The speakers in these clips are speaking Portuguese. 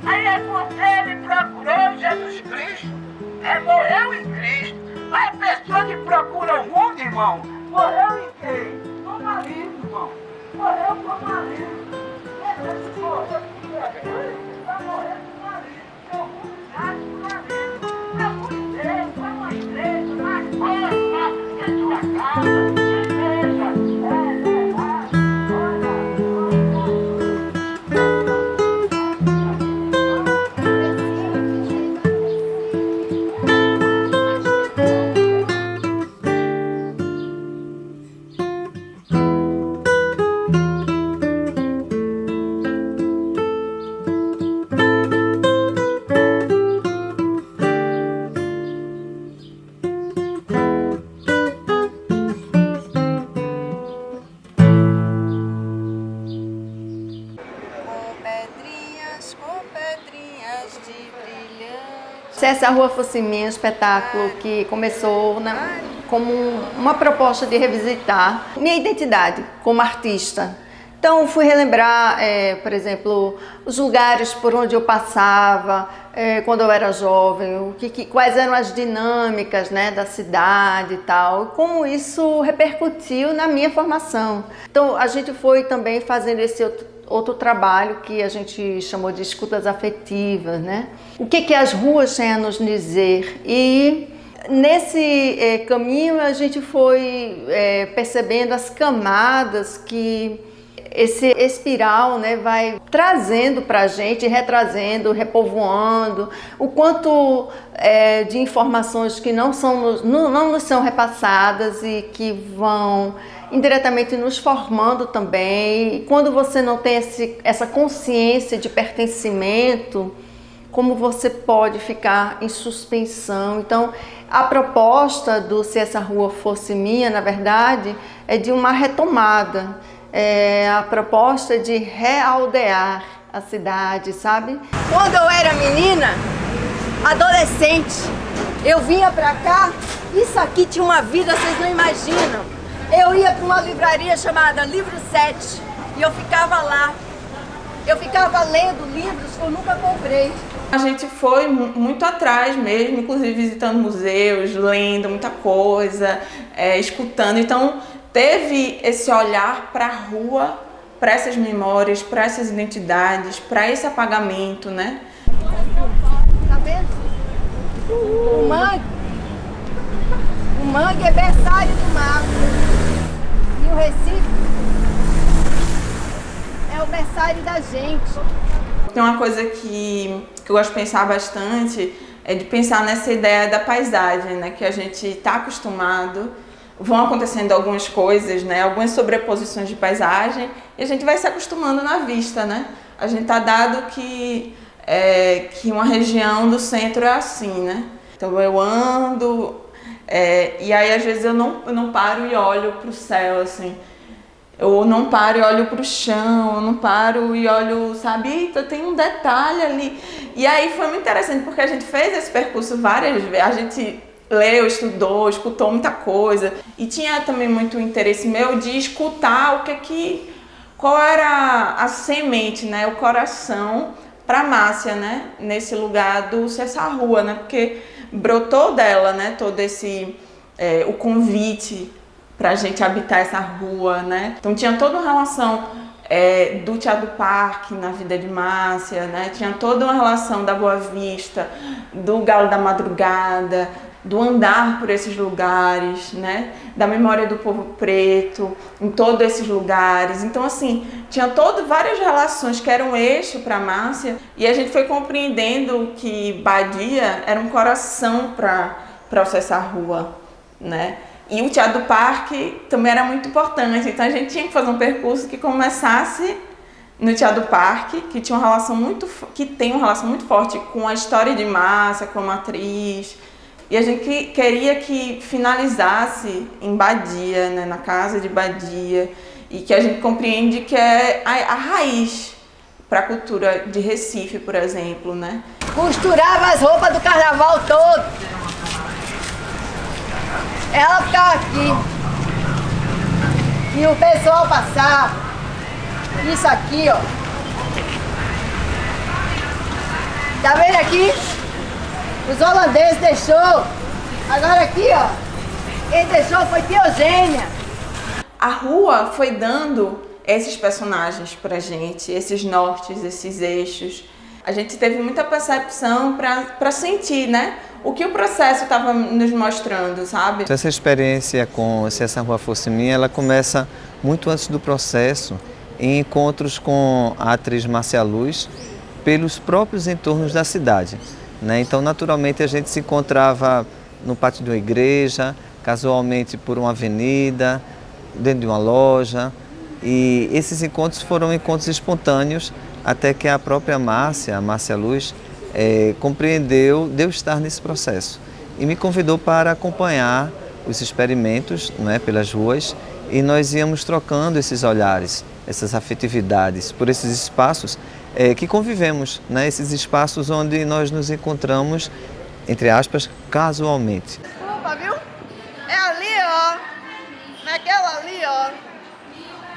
Aí você me procurou, Jesus Cristo, morreu em Cristo. Mas a pessoa que procura o mundo, irmão, morreu em quem? No marido, irmão. Morreu com o marido. Essa que morreu com Jesus, vai morrer com o marido. Seu mundo nasce com o marido. Procure Deus, vai uma igreja, mais força em sua casa. Se essa rua fosse minha, um espetáculo que começou como uma proposta de revisitar minha identidade como artista. Então fui relembrar, por exemplo, os lugares por onde eu passava quando eu era jovem, quais eram as dinâmicas, né, da cidade e tal, como isso repercutiu na minha formação. Então a gente foi também fazendo esse outro trabalho que a gente chamou de escutas afetivas, né? O que as ruas têm a nos dizer? E nesse caminho a gente foi percebendo as camadas que esse espiral, né, vai trazendo para a gente, retrazendo, repovoando, o quanto de informações que não nos são repassadas e que vão indiretamente nos formando também. E quando você não tem essa consciência de pertencimento, como você pode ficar em suspensão? Então, a proposta do Se Essa Rua Fosse Minha, na verdade, é de uma retomada. A proposta de realdear a cidade, sabe? Quando eu era menina, adolescente, eu vinha pra cá, isso aqui tinha uma vida, vocês não imaginam. Eu ia para uma livraria chamada Livro 7 e eu ficava lá. Eu ficava lendo livros que eu nunca comprei. A gente foi muito atrás mesmo, inclusive visitando museus, lendo muita coisa, escutando. Então teve esse olhar para a rua, para essas memórias, para essas identidades, para esse apagamento, né? Tá vendo? O mangue é berçário do mar. E o Recife é o berçário da gente. Tem uma coisa que eu gosto de pensar bastante, é de pensar nessa ideia da paisagem, né? Que a gente está acostumado, vão acontecendo algumas coisas, né? Algumas sobreposições de paisagem, e a gente vai se acostumando na vista, né? A gente tá dado que uma região do centro é assim, né? Então eu ando, e aí às vezes eu não paro e olho para o céu, assim. Eu não paro e olho para o chão, eu não paro e olho, sabe, eita, tem um detalhe ali. E aí foi muito interessante, porque a gente fez esse percurso várias vezes, a gente leu, estudou, escutou muita coisa. E tinha também muito interesse meu de escutar qual era a semente, né, o coração para Márcia, né, nesse lugar do Se Essa Rua, né, porque brotou dela, né, todo esse, o convite para a gente habitar essa rua, né? Então tinha toda uma relação do Teatro do Parque na vida de Márcia, né? Tinha toda uma relação da Boa Vista, do Galo da Madrugada, do andar por esses lugares, né? Da memória do povo preto em todos esses lugares. Então, assim, tinha várias relações que eram eixo para Márcia, e a gente foi compreendendo que Badia era um coração para o Se Essa Rua, né? E o Teatro do Parque também era muito importante, então a gente tinha que fazer um percurso que começasse no Teatro do Parque, que tem uma relação muito forte com a história de Márcia como atriz, e a gente queria que finalizasse em Badia, né, na casa de Badia, e que a gente compreende que é a raiz para a cultura de Recife, por exemplo, né? Costurava as roupas do carnaval todo. Ela ficava aqui e o pessoal passava. Isso aqui, ó. Tá vendo aqui? Os holandeses deixou. Agora aqui, ó. Quem deixou foi Tia Eugênia. A rua foi dando esses personagens pra gente, esses nortes, esses eixos. A gente teve muita percepção para sentir, né? O que o processo estava nos mostrando, sabe? Essa experiência com Se Essa Rua Fosse Minha, ela começa muito antes do processo, em encontros com a atriz Márcia Luz, pelos próprios entornos da cidade, né? Então, naturalmente, a gente se encontrava no pátio de uma igreja, casualmente por uma avenida, dentro de uma loja. E esses encontros foram encontros espontâneos, até que a própria Márcia, a Márcia Luz, compreendeu de eu estar nesse processo e me convidou para acompanhar os experimentos, não é, pelas ruas, e nós íamos trocando esses olhares, essas afetividades, por esses espaços que convivemos, né, esses espaços onde nós nos encontramos, entre aspas, casualmente. Desculpa, viu? É ali, ó. Naquela ali, ó.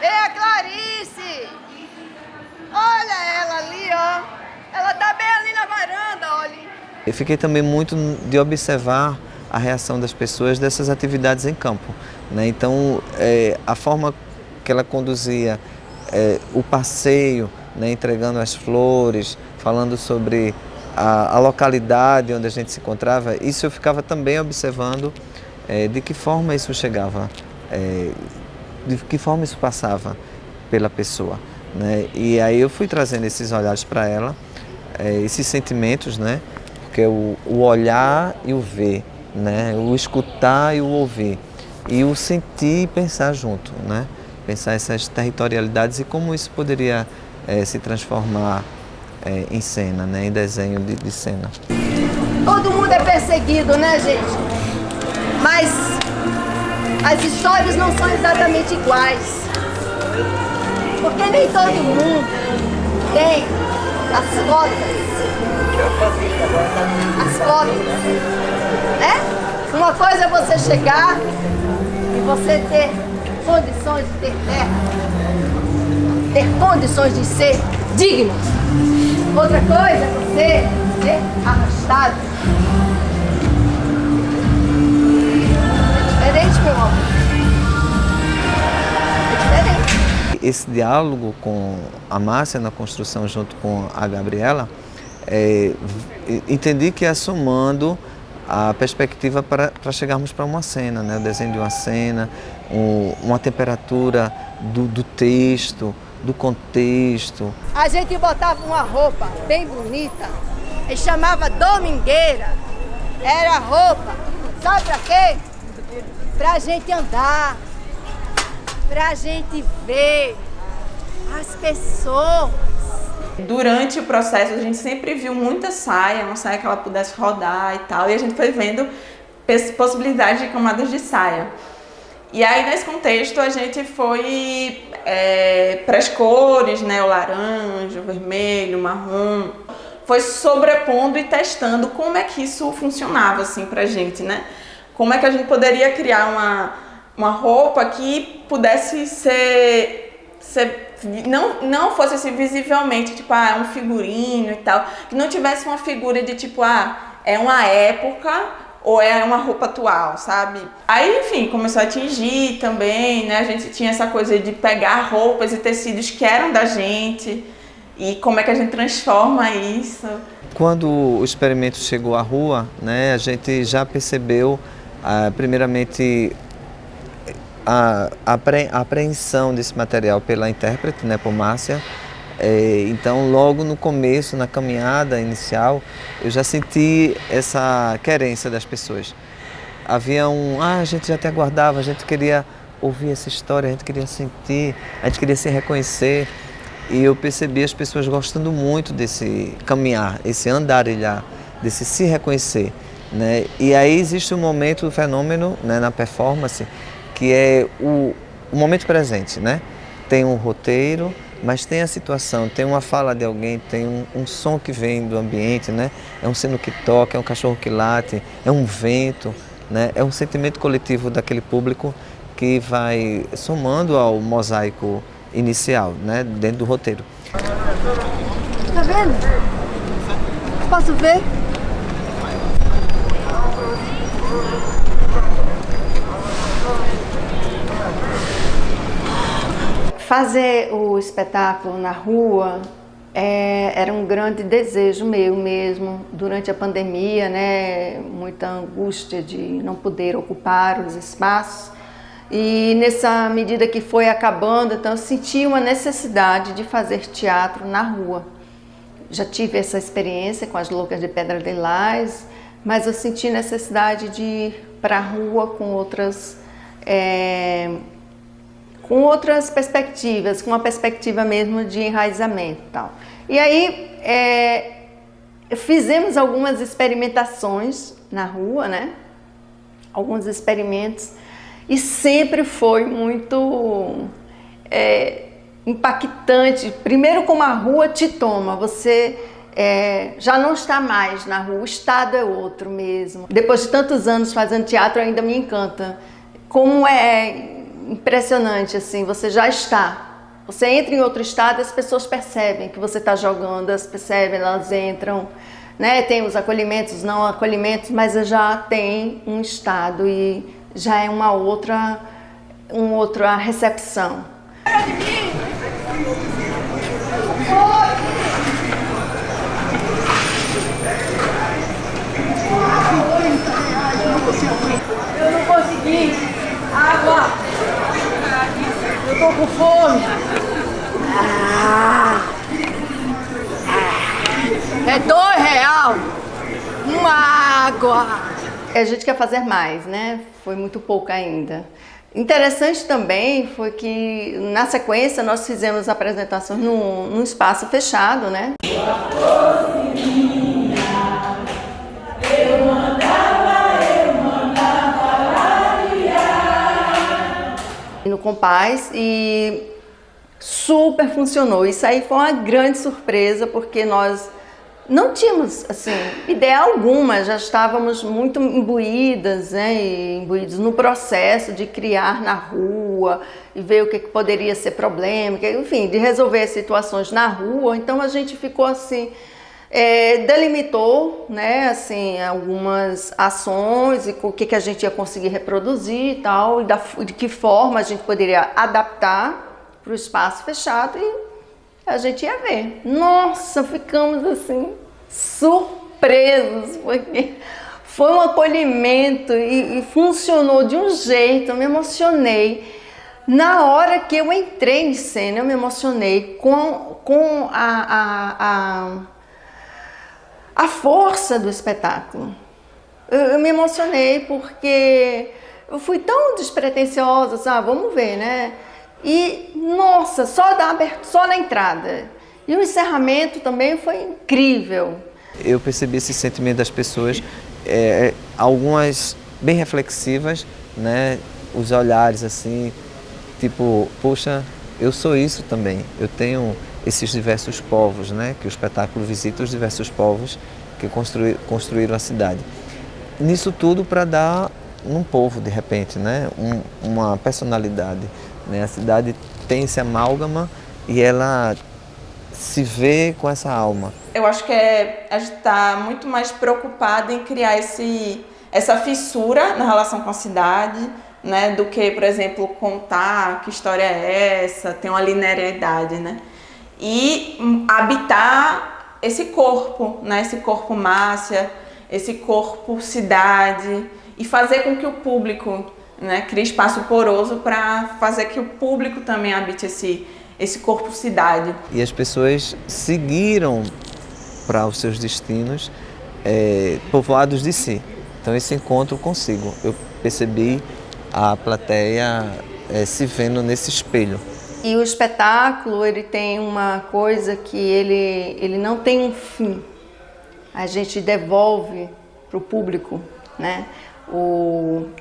É a Clarice. Olha ela ali, ó. Ela tá bem ali na varanda, olha. Eu fiquei também muito de observar a reação das pessoas dessas atividades em campo, né? Então, a forma que ela conduzia o passeio, né, entregando as flores, falando sobre a localidade onde a gente se encontrava, isso eu ficava também observando de que forma isso chegava, de que forma isso passava pela pessoa, né? E aí eu fui trazendo esses olhares para ela, esses sentimentos, né? Porque o olhar e o ver, né? O escutar e o ouvir, e o sentir e pensar junto, né? Pensar essas territorialidades e como isso poderia se transformar em cena, né? Em desenho de cena. Todo mundo é perseguido, né, gente? Mas as histórias não são exatamente iguais. Porque nem todo mundo tem as cotas. As cotas, né? Uma coisa é você chegar e você ter condições de ter terra, ter condições de ser digno. Outra coisa é você ser arrastado. É diferente, meu amor. É diferente. Esse diálogo com a Márcia na construção junto com a Gabriela, entendi que é somando a perspectiva para chegarmos para uma cena, né? O desenho de uma cena, uma temperatura do texto, do contexto. A gente botava uma roupa bem bonita e chamava domingueira. Era roupa, sabe pra quê? Pra gente andar, pra gente ver as pessoas. Durante o processo, a gente sempre viu muita saia, uma saia que ela pudesse rodar e tal, e a gente foi vendo possibilidades de camadas de saia. E aí, nesse contexto, a gente foi para as cores, né, o laranja, o vermelho, o marrom, foi sobrepondo e testando como é que isso funcionava, assim, pra gente, né? Como é que a gente poderia criar uma roupa que pudesse não fosse assim visivelmente, tipo, é um figurino e tal, que não tivesse uma figura de tipo, é uma época ou é uma roupa atual, sabe? Aí, enfim, começou a atingir também, né? A gente tinha essa coisa de pegar roupas e tecidos que eram da gente e como é que a gente transforma isso. Quando o experimento chegou à rua, né, a gente já percebeu, primeiramente, a apreensão desse material pela intérprete, né, por Márcia. Então, logo no começo, na caminhada inicial, eu já senti essa querência das pessoas. Havia a gente já até aguardava, a gente queria ouvir essa história, a gente queria sentir, a gente queria se reconhecer. E eu percebi as pessoas gostando muito desse caminhar, esse andarilhar, desse se reconhecer, né? E aí existe um momento do fenômeno, né, na performance, que é o momento presente, né? Tem um roteiro, mas tem a situação, tem uma fala de alguém, tem um som que vem do ambiente, né? É um sino que toca, é um cachorro que late, é um vento, né? É um sentimento coletivo daquele público que vai somando ao mosaico inicial, né? Dentro do roteiro. Tá vendo? posso ver? Fazer o espetáculo na rua era um grande desejo meu mesmo. Durante a pandemia, né, muita angústia de não poder ocupar os espaços. E nessa medida que foi acabando, então eu senti uma necessidade de fazer teatro na rua. Já tive essa experiência com as Loucas de Pedra de Lais, mas eu senti necessidade de ir para a rua com outras perspectivas, com uma perspectiva mesmo de enraizamento e tal. E aí fizemos algumas experimentações na rua, né? Alguns experimentos, e sempre foi muito impactante. Primeiro, como a rua te toma, você já não está mais na rua, o estado é outro mesmo. Depois de tantos anos fazendo teatro, ainda me encanta. Como é impressionante, assim, você já está. Você entra em outro estado, as pessoas percebem que você está jogando, elas percebem, elas entram, né? Tem os acolhimentos, os não acolhimentos, mas já tem um estado e já é uma outra recepção. Eu não consegui. Água. Eu tô com fome. É R$2 uma água. A gente quer fazer mais, né? Foi muito pouco ainda. Interessante também foi que, na sequência, nós fizemos apresentações num espaço fechado, né? No Compás, e super funcionou. Isso aí foi uma grande surpresa, porque nós não tínhamos, assim, ideia alguma, já estávamos muito imbuídas, né, e imbuídos no processo de criar na rua e ver o que poderia ser problema, enfim, de resolver situações na rua. Então a gente ficou assim, delimitou, né, assim, algumas ações e o que a gente ia conseguir reproduzir e tal, e de que forma a gente poderia adaptar para o espaço fechado, e a gente ia ver. Nossa, ficamos assim, surpresos, porque foi um acolhimento e funcionou de um jeito, eu me emocionei. Na hora que eu entrei em cena, eu me emocionei com a força do espetáculo. Eu me emocionei porque eu fui tão despretensiosa, sabe? Vamos ver, né? E, nossa, só na entrada. E o encerramento também foi incrível. Eu percebi esse sentimento das pessoas, algumas bem reflexivas, né? Os olhares assim, tipo, poxa, eu sou isso também. Eu tenho esses diversos povos, né? Que o espetáculo visita os diversos povos que construíram a cidade. Nisso tudo para dar um povo, de repente, né? Uma personalidade. A cidade tem esse amálgama e ela se vê com essa alma. Eu acho que a gente está muito mais preocupado em criar essa fissura na relação com a cidade, né, do que, por exemplo, contar que história é essa, tem uma linearidade, né? E habitar esse corpo, né, esse corpo Márcia, esse corpo cidade, e fazer com que o público, né, crie espaço poroso para fazer que o público também habite esse corpo cidade. E as pessoas seguiram para os seus destinos povoados de si. Então esse encontro consigo, eu percebi a plateia se vendo nesse espelho. E o espetáculo, ele tem uma coisa que ele não tem um fim. A gente devolve para o público, né,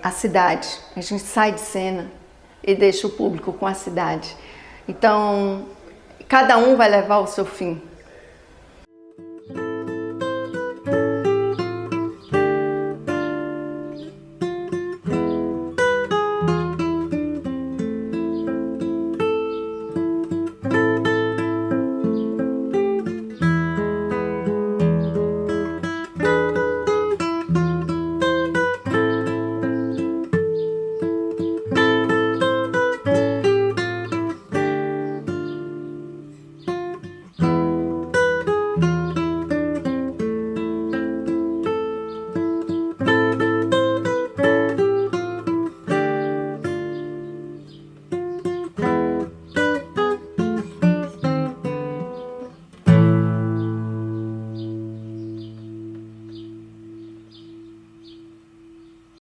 a cidade. A gente sai de cena e deixa o público com a cidade. Então, cada um vai levar o seu fim.